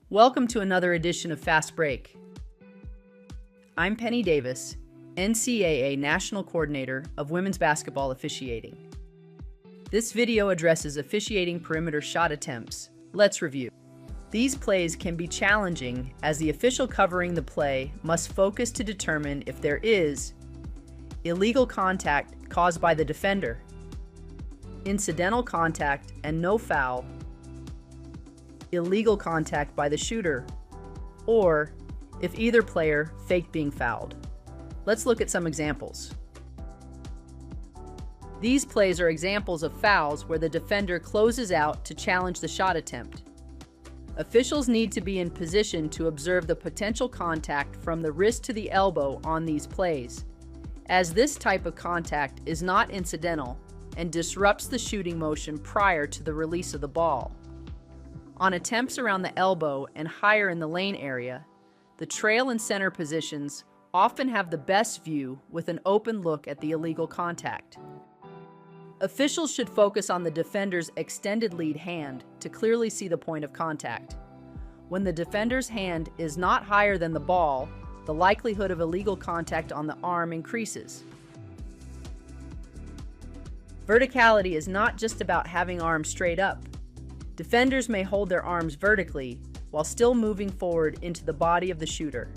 Welcome to another edition of Fast Break. I'm Penny Davis, NCAA National Coordinator of Women's Basketball Officiating. This video addresses officiating perimeter shot attempts. Let's review. These plays can be challenging as the official covering the play must focus to determine if there is illegal contact caused by the defender, incidental contact and no foul, illegal contact by the shooter, or if either player faked being fouled. Let's look at some examples. These plays are examples of fouls where the defender closes out to challenge the shot attempt. Officials need to be in position to observe the potential contact from the wrist to the elbow on these plays, as this type of contact is not incidental and disrupts the shooting motion prior to the release of the ball. On attempts around the elbow and higher in the lane area, the trail and center positions often have the best view with an open look at the illegal contact. Officials should focus on the defender's extended lead hand to clearly see the point of contact. When the defender's hand is not higher than the ball, the likelihood of illegal contact on the arm increases. Verticality is not just about having arms straight up. Defenders may hold their arms vertically while still moving forward into the body of the shooter.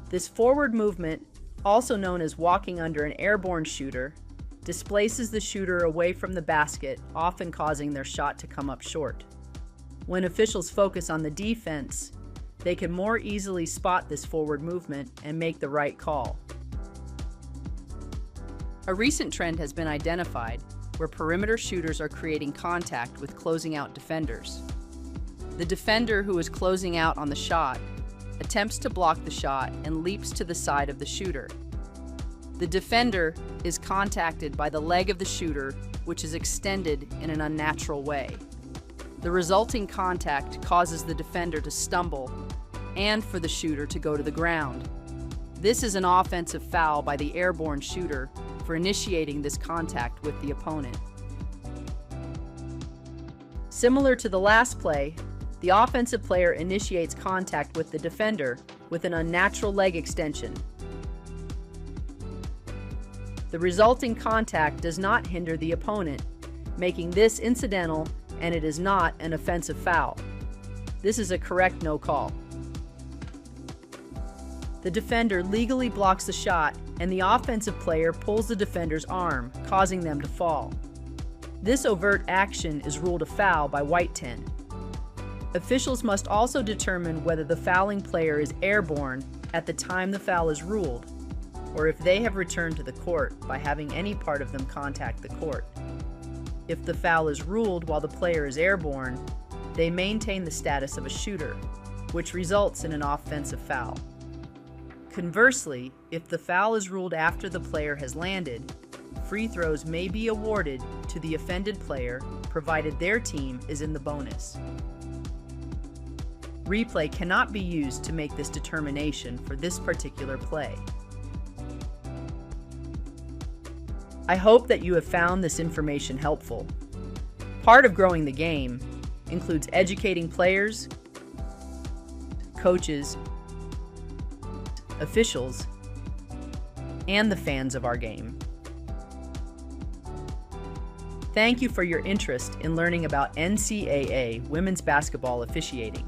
This forward movement, also known as walking under an airborne shooter, displaces the shooter away from the basket, often causing their shot to come up short. When officials focus on the defense, they can more easily spot this forward movement and make the right call. A recent trend has been identified where perimeter shooters are creating contact with closing out defenders. The defender who is closing out on the shot attempts to block the shot and leaps to the side of the shooter. The defender is contacted by the leg of the shooter, which is extended in an unnatural way. The resulting contact causes the defender to stumble and for the shooter to go to the ground. This is an offensive foul by the airborne shooter for initiating this contact with the opponent. Similar to the last play, the offensive player initiates contact with the defender with an unnatural leg extension. The resulting contact does not hinder the opponent, making this incidental, and it is not an offensive foul. This is a correct no call. The defender legally blocks the shot, and the offensive player pulls the defender's arm, causing them to fall. This overt action is ruled a foul by White 10. Officials must also determine whether the fouling player is airborne at the time the foul is ruled, or if they have returned to the court by having any part of them contact the court. If the foul is ruled while the player is airborne, they maintain the status of a shooter, which results in an offensive foul. Conversely, if the foul is ruled after the player has landed, free throws may be awarded to the offended player, provided their team is in the bonus. Replay cannot be used to make this determination for this particular play. I hope that you have found this information helpful. Part of growing the game includes educating players, coaches, officials, and the fans of our game. Thank you for your interest in learning about NCAA women's basketball officiating.